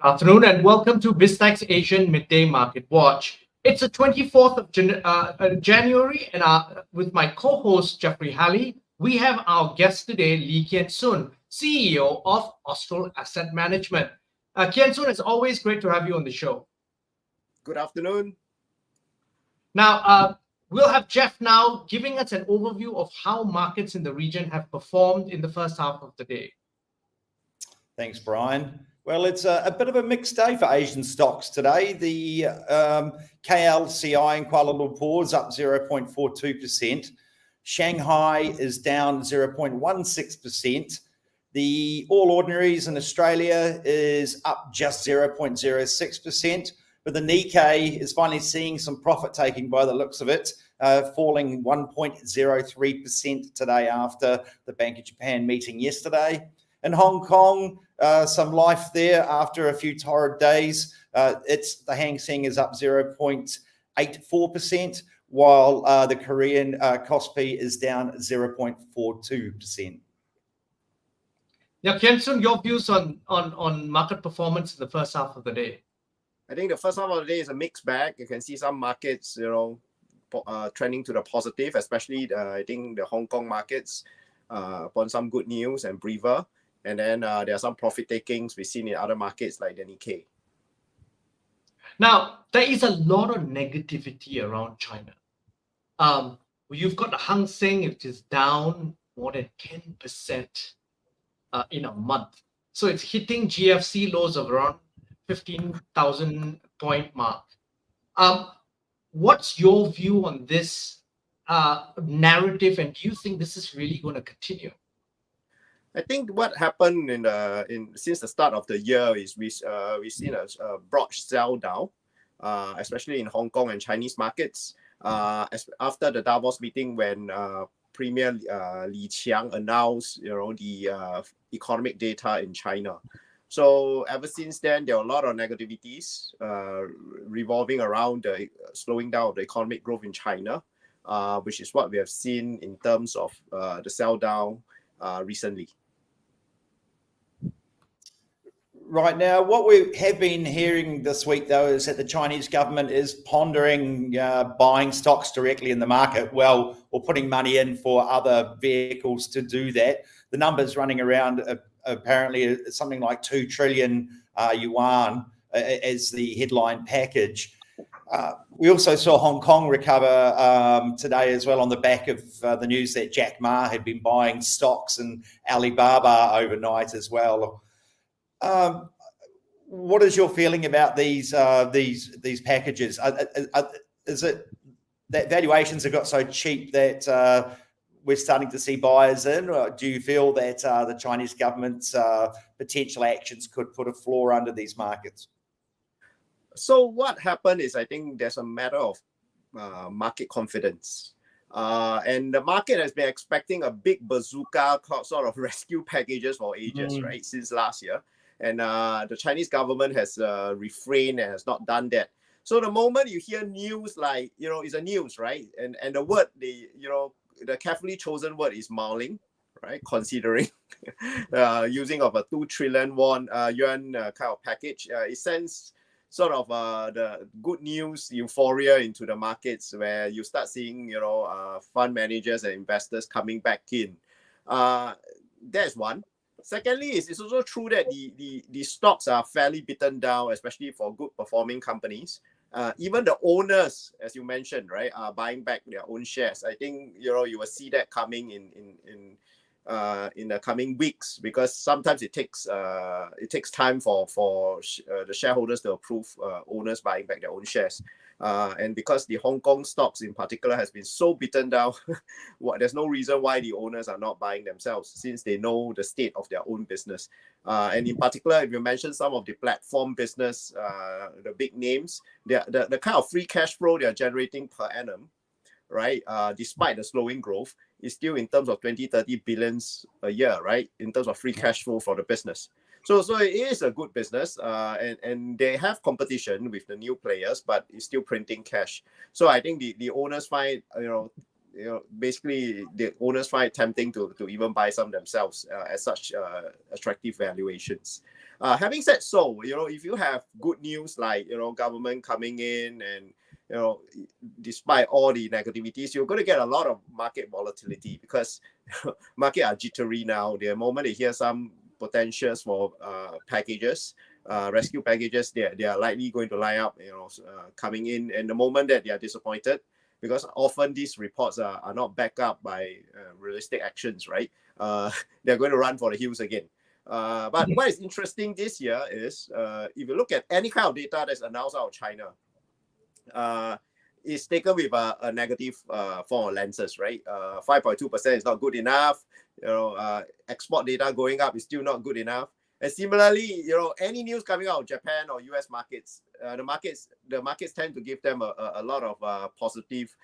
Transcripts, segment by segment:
Afternoon and welcome to BizTech's Asian Midday Market Watch. It's the 24th of January, and with my co-host Jeffrey Halley, we have our guest today, Kian, CEO of Astral Asset Management. Kian, it's always great to have you on the show. Good afternoon. Now, we'll have Jeff now giving us an overview of how markets in the region have performed in the first half of the day. Thanks, Brian. Well, it's a bit of a mixed day for Asian stocks today. The KLCI in Kuala Lumpur is up 0.42%. Shanghai is down 0.16%. The All Ordinaries in Australia is up just 0.06%. But the Nikkei is finally seeing some profit taking by the looks of it, falling 1.03% today after the Bank of Japan meeting yesterday. In Hong Kong, some life there after a few torrid days. The Hang Seng is up 0.84%, while the Korean Kospi is down 0.42%. Now, Kian, your views on market performance in the first half of the day? I think the first half of the day is a mixed bag. You can see some markets, trending to the positive, especially I think the Hong Kong markets upon some good news and breather. And then there are some profit takings we've seen in other markets like the Nikkei. Now, there is a lot of negativity around China. You've got the Hang Seng, which is down more than 10% in a month. So it's hitting GFC lows of around 15,000 point mark. What's your view on this narrative, and do you think this is really going to continue? I think what happened since the start of the year is we've seen a broad sell down, especially in Hong Kong and Chinese markets. After the Davos meeting, when Premier Li Qiang announced the economic data in China. So ever since then, there are a lot of negativities revolving around the slowing down of the economic growth in China, which is what we have seen in terms of the sell down recently. Right now, what we have been hearing this week, though, is that the Chinese government is pondering buying stocks directly in the market, or putting money in for other vehicles to do that. The numbers running around apparently something like 2 trillion yuan as the headline package. We also saw Hong Kong recover today as well on the back of the news that Jack Ma had been buying stocks in Alibaba overnight as well. What is your feeling about these packages? Is it that valuations have got so cheap that we're starting to see buyers in, or do you feel that the Chinese government's potential actions could put a floor under these markets? So what happened is, I think there's a matter of market confidence. And the market has been expecting a big bazooka sort of rescue packages for ages, right, since last year. And the Chinese government has refrained and has not done that. So the moment you hear news like, it's a news, right? And the word, the carefully chosen word is mulling, right? Considering using of a 2 trillion yuan kind of package, it sends sort of the good news euphoria into the markets, where you start seeing fund managers and investors coming back in. That's one. Secondly, it's also true that the stocks are fairly beaten down, especially for good performing companies. Even the owners, as you mentioned, right, are buying back their own shares. I think you will see that coming in the coming weeks, because sometimes it takes time for the shareholders to approve owners buying back their own shares, and because the Hong Kong stocks in particular has been so beaten down, there's no reason why the owners are not buying themselves, since they know the state of their own business. And in particular, if you mention some of the platform business, the big names, the kind of free cash flow they are generating per annum, right, despite the slowing growth, is still in terms of 20-30 billions a year, right, in terms of free cash flow for the business. So it is a good business, and they have competition with the new players, but it's still printing cash. So I think the owners find basically the owners find it tempting to even buy some themselves at such attractive valuations. Having said so, if you have good news like government coming in and despite all the negativities, you're going to get a lot of market volatility because market are jittery now. The moment they hear some potentials for packages, rescue packages, they are likely going to line up, coming in. And the moment that they are disappointed, because often these reports are not backed up by realistic actions, right? They're going to run for the hills again. But what is interesting this year is if you look at any kind of data that's announced out of China, it's taken with a negative form of lenses, right? 5.2% is not good enough. Export data going up is still not good enough. And similarly, any news coming out of Japan or US markets, the markets tend to give them a lot of positive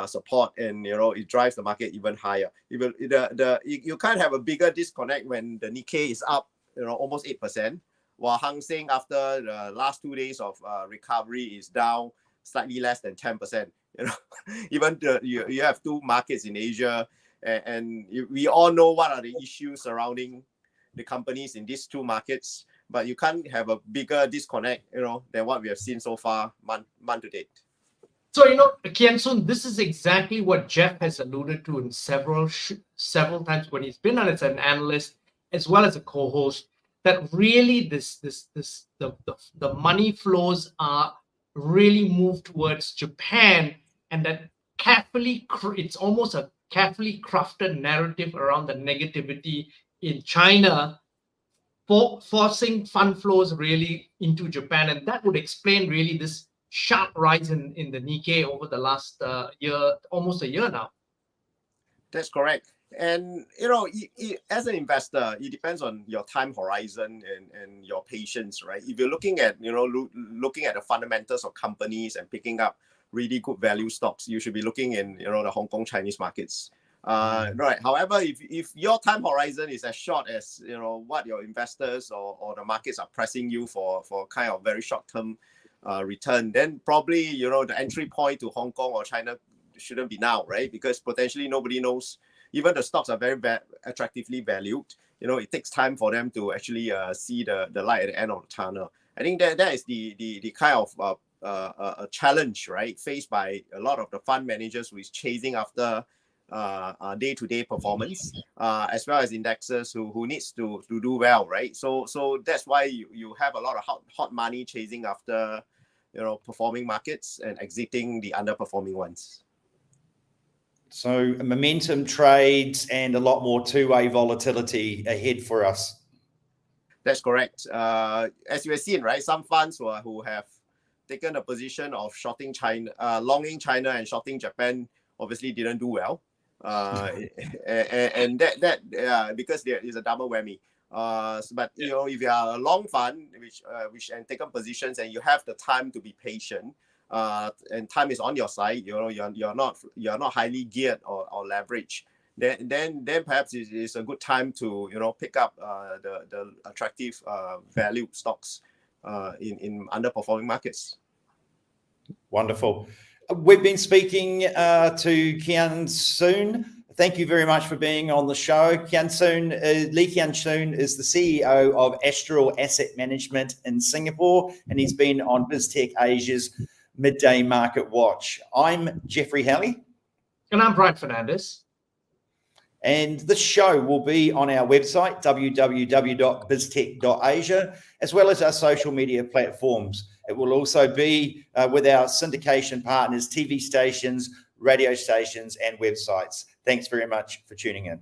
support, and it drives the market even higher. You can't have a bigger disconnect when the Nikkei is up, almost 8%, while Hang Seng after the last 2 days of recovery is down slightly less than 10%. Even you have two markets in Asia, and we all know what are the issues surrounding the companies in these two markets, but you can't have a bigger disconnect, than what we have seen so far month to date. So, Kian, this is exactly what Jeff has alluded to in several times when he's been on as an analyst as well as a co-host, that really the money flows are really moved towards Japan, and that it's almost a carefully crafted narrative around the negativity in China, forcing fund flows really into Japan. And that would explain really this sharp rise in the Nikkei over the last year, almost a year now. That's correct. And, as an investor, it depends on your time horizon and your patience, right? If you're looking at, looking at the fundamentals of companies and picking up really good value stocks, you should be looking in, the Hong Kong Chinese markets. Right. However, if your time horizon is as short as what your investors or the markets are pressing you for kind of very short-term return, then probably the entry point to Hong Kong or China shouldn't be now, right? Because potentially nobody knows. Even the stocks are very attractively valued. It takes time for them to actually see the light at the end of the tunnel. I think that is the kind of a challenge, right, faced by a lot of the fund managers who is chasing after day-to-day performance, as well as indexes who needs to do well, right? So that's why you have a lot of hot money chasing after performing markets and exiting the underperforming ones. So momentum trades and a lot more two-way volatility ahead for us. That's correct. As you have seen, right, some funds who have taken a position of shorting China, longing China and shorting Japan, obviously didn't do well. And that because there is a double whammy. But if you are a long fund which and taken positions and you have the time to be patient, and time is on your side, you're not highly geared or leveraged, then perhaps it's a good time to pick up the attractive value stocks in underperforming markets. Wonderful. We've been speaking to Kian Soon. Thank you very much for being on the show. Lee Kian Soon is the CEO of Astral Asset Management in Singapore, and he's been on BizTech Asia's Midday Market Watch. I'm Jeffery Halley. And I'm Brian Fernandez. And this show will be on our website, www.biztech.asia, as well as our social media platforms. It will also be with our syndication partners, TV stations, radio stations, and websites. Thanks very much for tuning in.